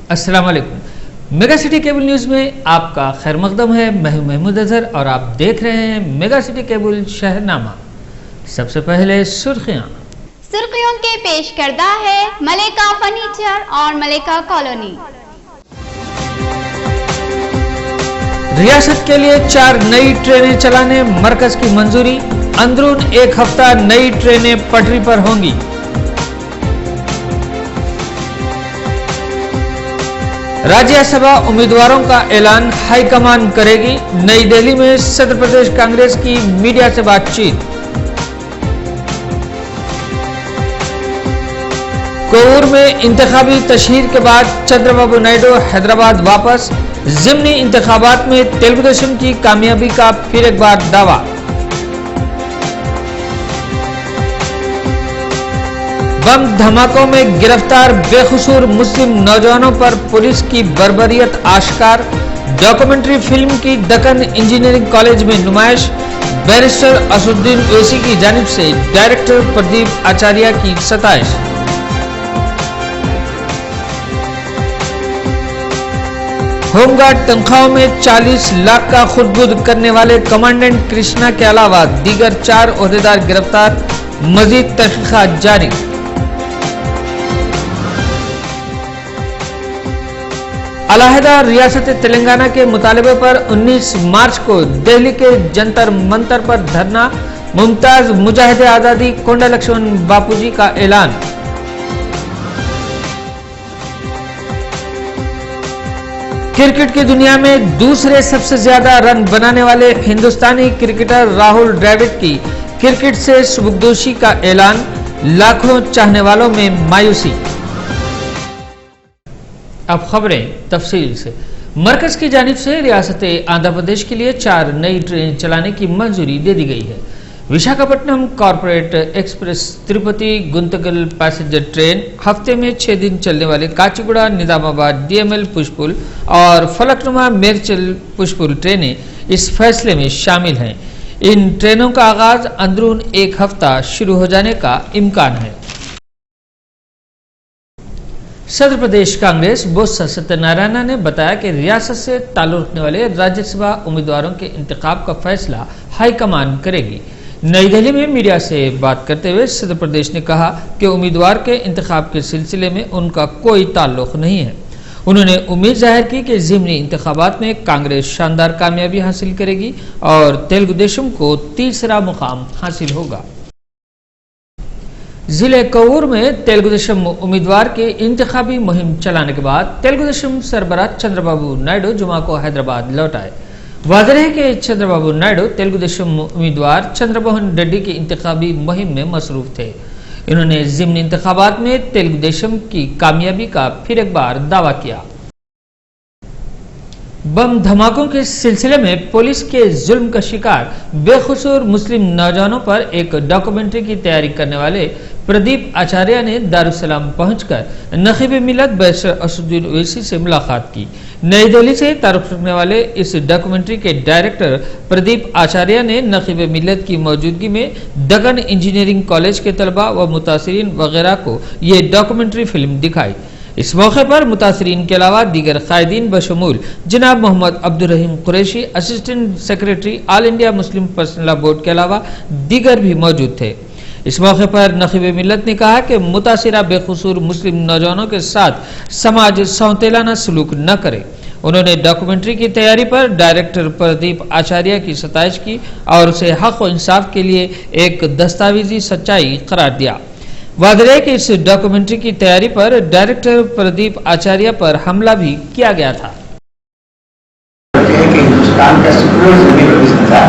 السلام علیکم، mega city cable news میں آپ کا خیر مقدم ہے۔ میں ہوں محمود اظہر اور آپ دیکھ رہے ہیں میگا سٹی کیبل شہرنامہ۔ سب سے پہلے سرخیاں کے پیش کردہ ہے ملیکا فرنیچر اور ملیکا کالونی۔ ریاست کے لیے 4 نئی ٹرینیں چلانے مرکز کی منظوری، اندرون ایک ہفتہ نئی ٹرینیں پٹری پر ہوں گی۔ راجیہ سبھا امیدواروں کا اعلان ہائی کمان کرے گی۔ نئی دہلی میں صدر پردیش کانگریس کی میڈیا سے بات چیت۔ کوور میں انتخابی تشہیر کے بعد چندر بابو نائیڈو حیدرآباد واپس۔ ضمنی انتخابات میں تیلگو دیشم کی کامیابی کا پھر ایک بار دعویٰ۔ بم دھماکوں میں گرفتار بے قصور مسلم نوجوانوں پر پولیس کی بربریت آشکار۔ ڈاکومنٹری فلم کی دکن انجینئرنگ کالج میں نمائش۔ بیرسٹر اسدالدین اویسی کی جانب سے ڈائریکٹر پردیپ آچاریہ کی ستائش۔ ہوم گارڈ تنخواہوں میں 40 لاکھ کا خود بدھ کرنے والے کمانڈنٹ کرشنا کے علاوہ دیگر 4 عہدیدار گرفتار، مزید تحقیقات جاری۔ علیحدہ ریاست تلنگانہ کے مطالبے پر 19 مارچ کو دہلی کے جنتر منتر پر دھرنا، ممتاز مجاہد آزادی کونڈا لکشمن باپو جی کا اعلان۔ کرکٹ کی دنیا میں دوسرے سب سے زیادہ رن بنانے والے ہندوستانی کرکٹر راہل ڈراوڈ کی کرکٹ سے سبکدوشی کا اعلان، لاکھوں چاہنے والوں میں مایوسی۔ اب خبریں تفصیل سے۔ مرکز کی جانب سے ریاست آندھرا پردیش کے لیے 4 نئی ٹرین چلانے کی منظوری دے دی گئی ہے۔ Visakhapatnam corporate express Tirupati Guntakal passenger train, ہفتے میں 6 دن چلنے والے کاچیگوڑا نظام آباد ڈی ایم ایل پشپل اور فلکنما میرچل پشپل ٹرینیں اس فیصلے میں شامل ہیں۔ ان ٹرینوں کا آغاز اندرون ایک ہفتہ شروع ہو جانے کا امکان ہے۔ صدر پردیش کانگریس بوسا ستیہ نارائنا نے بتایا کہ ریاست سے تعلق رکھنے والے راجیہ سبھا امیدواروں کے انتخاب کا فیصلہ ہائی کمان کرے گی۔ نئی دہلی میں میڈیا سے بات کرتے ہوئے صدر پردیش نے کہا کہ امیدوار کے انتخاب کے سلسلے میں ان کا کوئی تعلق نہیں ہے۔ انہوں نے امید ظاہر کی کہ ضمنی انتخابات میں کانگریس شاندار کامیابی حاصل کرے گی اور تیلگو دیشم کو تیسرا مقام حاصل ہوگا۔ ضلع کوور میں تیلگو دیشم امیدوار کے انتخابی مہم چلانے کے بعد تیلگو دیشم سربراہ چندر بابو نائیڈو جمعہ کو حیدرآباد لوٹ آئے۔ واضح ہے کہ چندر بابو نائیڈو تیلگو دیشم امیدوار چندر موہن ریڈی کی انتخابی مہم میں مصروف تھے۔ انہوں نے ضمنی انتخابات میں تیلگو دیشم کی کامیابی کا پھر ایک بار دعویٰ کیا۔ بم دھماکوں کے سلسلے میں پولیس کے ظلم کا شکار بے قصور مسلم نوجوانوں پر ایک ڈاکومنٹری کی تیاری کرنے والے پردیپ آچاریہ نے دارالسلام پہنچ کر نقیب ملت بیرسٹر اسدالدین اویسی سے ملاقات کی۔ نئی دہلی سے تعلق رکھنے والے اس ڈاکومنٹری کے ڈائریکٹر پردیپ آچاریہ نے نقیب ملت کی موجودگی میں دکن انجینئرنگ کالج کے طلباء و متاثرین وغیرہ کو یہ ڈاکومنٹری فلم دکھائی۔ اس موقع پر متاثرین کے علاوہ دیگر قائدین بشمول جناب محمد عبدالرحیم قریشی، اسسٹنٹ سیکریٹری آل انڈیا مسلم پرسنل لا بورڈ کے علاوہ دیگر بھی موجود تھے۔ اس موقع پر نقیب ملت نے کہا کہ متاثرہ بے قصور مسلم نوجوانوں کے ساتھ سماج سونتیلانہ سلوک نہ کرے۔ انہوں نے ڈاکومنٹری کی تیاری پر ڈائریکٹر پردیپ آچاریہ کی ستائش کی اور اسے حق و انصاف کے لیے ایک دستاویزی سچائی قرار دیا۔ واضح ہے کہ اس ڈاکومنٹری کی تیاری پر ڈائریکٹر پردیپ آچاریہ پر حملہ بھی کیا گیا تھا۔ ہندوستان کا سیکولر زمین تھا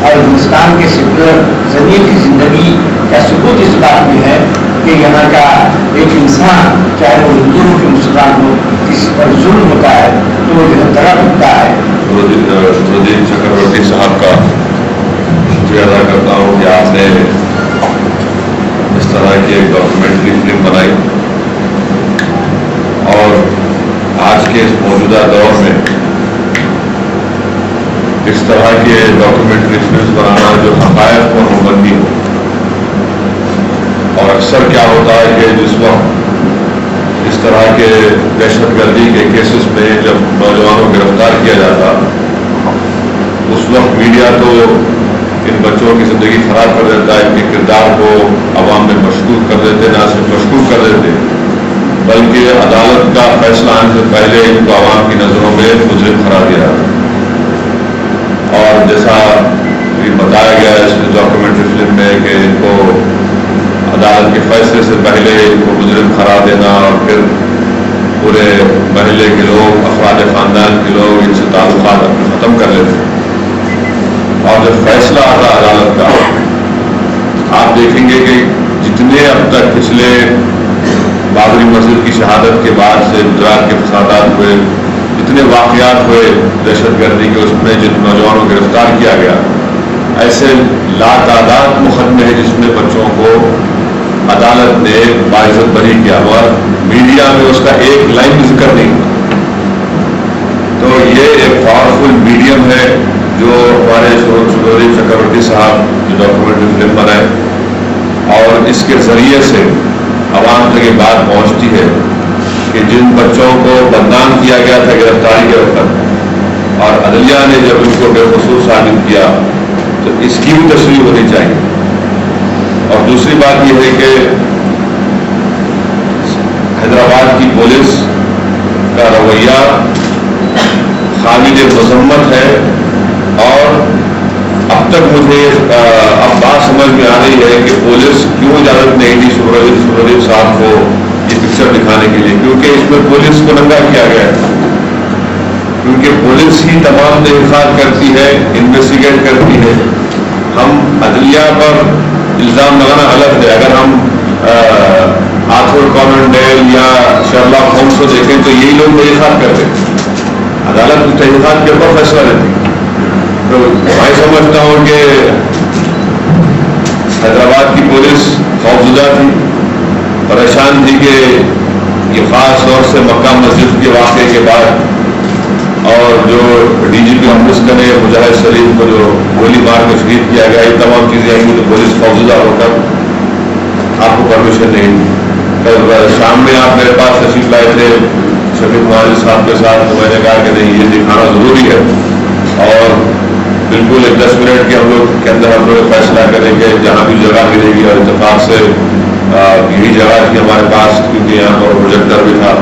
اور ہندوستان کے سیکولر زمین کی زندگی کا ثبوت اس بات میں ہے کہ یہاں کا ایک انسان چاہے وہ ہندو ہو کہ مسلمان ہو، کسی پر ظلم ہوتا ہے تو وہ تڑپ اٹھتا ہے۔ پردیپ چکرورتی صاحب کا شکریہ ادا کرتا ہوں کہ آپ نے اس طرح کی ایک ڈاکومنٹری فلم بنائی اور آج کے اس موجودہ دور میں اس طرح کے ڈاکومنٹری فلمز بنانا جو حقائق پر مبنی ہو۔ اور اکثر کیا ہوتا ہے کہ جس وقت اس طرح کے دہشت گردی کے کیسز میں جب نوجوانوں کو گرفتار کیا جاتا، اس وقت میڈیا تو ان بچوں کی زندگی خراب کر دیتا ہے، ان کے کردار کو عوام میں مشکوک کر دیتے، نہ صرف مشکوک کر دیتے بلکہ عدالت کا فیصلہ آنے سے پہلے ان کو عوام کی نظروں میں مجرم قرار دیا جاتا۔ اور جیسا بتایا گیا ہے اس ڈاکومنٹری فلم میں کہ ان کو عدالت کے فیصلے سے پہلے ان کو مجرم قرار دینا اور پھر پورے محلے کے لوگ، افراد خاندان کے لوگ ان سے تعلقات اپنے ختم کر لیتے۔ اور جب فیصلہ آتا عدالت کا، آپ دیکھیں گے کہ جتنے اب تک پچھلے بابری مسجد کی شہادت کے بعد سے گجرات کے فسادات ہوئے، جتنے واقعات ہوئے دہشت گردی کے، اس میں جن نوجوانوں کو گرفتار کیا گیا، ایسے لاتعداد مقدمے ہیں جس میں بچوں کو عدالت نے باعزت بری کیا اور میڈیا میں اس کا ایک لائن بھی ذکر نہیں۔ تو یہ ایک پاورفل میڈیم ہے جو ہمارے سبودیپ چکرورتی صاحب جو ڈاکومنٹری فلم بنائے، اور اس کے ذریعے سے عوام تک یہ بات پہنچتی ہے کہ جن بچوں کو بدنام کیا گیا تھا گرفتاری کے وقت اور عدلیہ نے جب ان کو بے قصور ثابت کیا تو اس کی بھی تشریح ہونی چاہیے۔ اور دوسری بات یہ ہے کہ حیدرآباد کی پولیس کا رویہ قابل مذمت ہے، اور اب تک مجھے اب بات سمجھ میں آ رہی ہے کہ پولیس کیوں اجازت نہیں دی سبودیپ صاحب کو یہ پکچر دکھانے کے لیے، کیونکہ اس میں پولیس کو ننگا کیا گیا ہے، کیونکہ پولیس ہی تمام تحقیقات کرتی ہے، انویسٹیگیٹ کرتی ہے۔ ہم عدلیہ پر الزام لگانا غلط ہے۔ اگر ہم آرتھر کونن ڈویل یا شرلاک ہومس کو دیکھیں تو یہی لوگ تحقیقات کرتے ہیں، عدالت تحقیقات کے اوپر فیصلہ لیتی ہے۔ تو میں سمجھتا ہوں کہ حیدرآباد کی پولیس خوفزدہ تھی، پریشان تھی کہ یہ خاص طور سے مکہ مسجد کے واقعے کے بعد اور جو ڈی جی پی امرتسر نے مجاہد شریف کو جو گولی مار کے شہید کیا گیا، یہ تمام چیزیں آئیں گی تو پولیس خوفزدہ ہو کر آپ کو پرمیشن نہیں دی۔ کل شام میں آپ میرے پاس تشریف لائے تھے شفیق مہاجر صاحب کے ساتھ، تو میں نے کہا کہ نہیں، یہ دکھانا ضروری ہے، اور بالکل ایک 10 منٹ کے ہم لوگ کے اندر ہم لوگ فیصلہ کریں گے جہاں بھی جگہ ملے گی۔ اور اتفاق سے یہی جگہ تھی ہمارے پاس، کیونکہ یہاں پر پروجیکٹر بھی تھا۔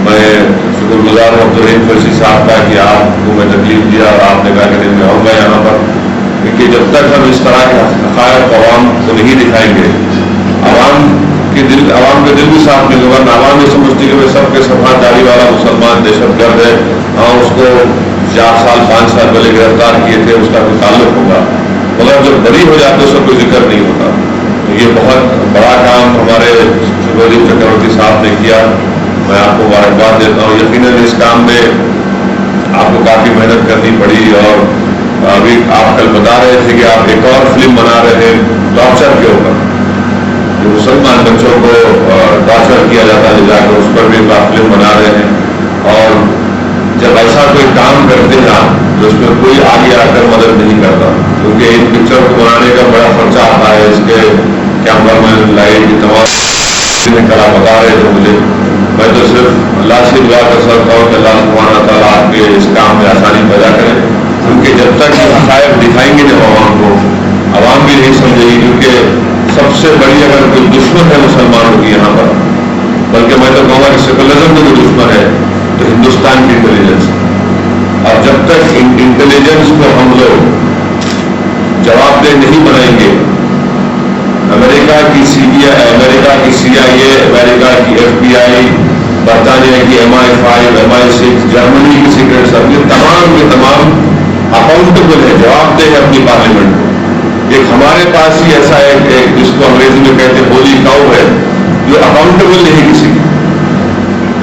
میں شکر گزار ہوں عبدالرحیم فیضی صاحب کا کہ آپ کو میں تکلیف دیا اور آپ نے کہا کہ نہیں میں آؤں گا یہاں پر، کیونکہ جب تک ہم اس طرح کے حقائق عوام کو نہیں دکھائیں گے، عوام کے دل بھی صاف نہیں ہوگا۔ عوام یہ سمجھتی کہ میں سب کے سفارت داری والا مسلمان دہشت گرد ہے، ہاں اس کو 4 سال 5 سال پہلے گرفتار کیے تھے، اس کا کوئی تعلق ہوگا، مگر جب بری ہو جاتے اس کا کوئی ذکر نہیں ہوتا۔ تو یہ بہت بڑا کام ہمارے سبودیپ چکرورتی صاحب نے کیا، میں آپ کو مبارکباد دیتا ہوں۔ یقیناً اس کام میں آپ کو کافی محنت کرنی پڑی، اور ابھی آپ کل بتا رہے تھے کہ آپ ایک اور فلم بنا رہے ہیں ٹارچر کے اوپر، جو مسلمان بچوں کو ٹارچر کیا جاتا ہے جا کر، اس پر بھی آپ فلم بنا رہے ہیں۔ اور جب ایسا کوئی کام کرتے ہیں تو اس میں کوئی آگے آ کر مدد نہیں کرتا، کیونکہ ان پکچر کو بنانے کا بڑا خرچہ آتا ہے، اس کے کیمرہ مین، لائٹ، تمام کلا بتا رہے تھے مجھے۔ میں تو صرف اللہ سے دعا کر سکتا ہوں کہ اللہ سبحانہ تعالیٰ آپ کے اس کام میں آسانی پیدا کرے، کیونکہ جب تک یہ حقائق دکھائیں گے جب عوام کو، عوام بھی نہیں سمجھے گی، کیونکہ سب سے بڑی اگر کوئی دشمن ہے مسلمانوں کی یہاں پر، بلکہ میں تو کہوں گا کہ سیکولرزم کا کوئی دشمن ہے تو ہندوستان کی انٹیلیجنس، اور جب تک انٹیلیجنس کو ہم لوگ جواب دہ نہیں بنائیں گے، امریکہ کی CBI، امریکہ کی CIA، امریکہ کی FBI، برطانیہ کی MI5، MI6، جرمنی کی سیکرٹ سروس، تمام کے تمام اکاؤنٹیبل ہے، جواب دہ ہے اپنی پارلیمنٹ کو۔ ایک ہمارے پاس ہی ایسا ایک جس کو انگریزی میں کہتے ہیں ہولی کاؤ ہے، جو اکاؤنٹیبل نہیں کسی کی،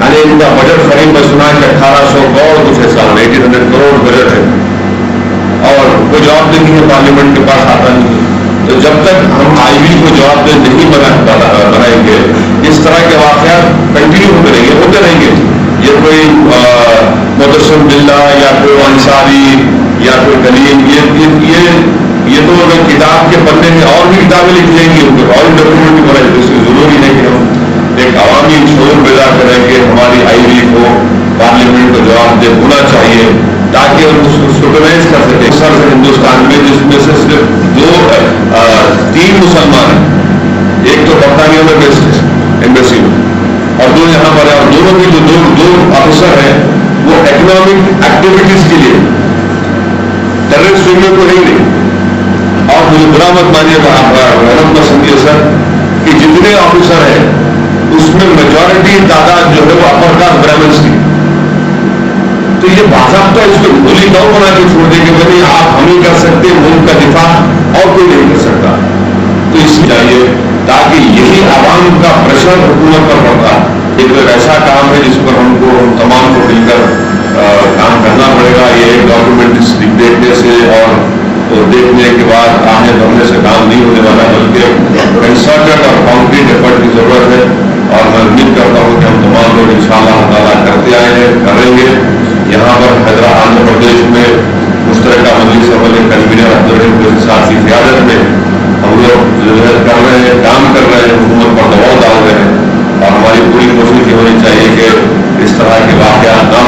یعنی ان کا بجٹ خرید میں سنا کہ 1800 کروڑ کچھ ایسا 1800 کروڑ بجٹ ہے، اور کوئی جواب دہ نہیں ہے، پارلیمنٹ کے پاس آتا نہیں۔ تو جب تک ہم IB کو جواب دہ نہیں بنائیں گے، اس طرح کے واقعات کنٹینیو ہوتے رہیں گے۔ یہ کوئی مدثر باللہ یا کوئی انصاری یا کوئی کلیم، یہ تو اگر کتاب کے پڑھنے میں اور بھی کتابیں لکھ لیں گی، اور ڈاکومنٹ بنائیں، اس کی ضروری نہیں کہ ہم ایک عوامی شعور پیدا کریں کہ ہماری IB کو پارلیمنٹ کو جواب دہ ہونا چاہیے تاکہ ہم اس کو سپروائز کر سکیں. سر ہندوستان میں جس میں سے صرف 3 مسلمان ہیں, ایک تو برطانیہ میں بیسڈ ہے ایمبیسی میں, اور 2 یہاں پر ہیں, اور دونوں کے جو دو آفیسر ہیں وہ اکنامک ایکٹیویٹیز کے لیے ٹیررسٹ فیملی کو نہیں لیں. اور مجھے برا مت مانیے گا, محنت پسند ہے سر کہ جتنے آفیسر ہیں اس میں میجورٹی تعداد جو ہے وہ اپر کاسٹ برہمنس کی. تو یہ باضابطہ اس کو بھولی گاؤں بنا کے چھوڑ دیں کہ بھائی آپ ہم ہی کر سکتے, ملک کا دفاع اور کوئی نہیں کر سکتا. تو اس لیے چاہیے تاکہ یہی عوام کا پریشر حکومت پر پڑتا. ایک ایسا کام ہے جس پر ہم کو تمام کو مل کر کام کرنا پڑے گا. یہ ایک ڈاکومنٹ دیکھنے سے اور دیکھنے کے بعد آنے بڑھنے سے کام نہیں ہونے والا, بلکہ کنسرٹڈ اور کانکریٹ ایفرٹ کی ضرورت ہے. اور میں امید کرتا ہوں کہ ہم تمام لوگ انشاءاللہ تعالیٰ کرتے آئے ہیں, کریں گے. یہاں پر آندھرا پردیش میں مشترکہ مجلس عمل کنوینر عبدالرحیم کے ساتھ کی قیادت میں ہم لوگ جو ہے کر رہے ہیں, کام کر رہے ہیں, حکومت پر دباؤ ڈال رہے ہیں. اور ہماری پوری کوشش یہ ہونی چاہیے کہ اس طرح کے واقعات نہ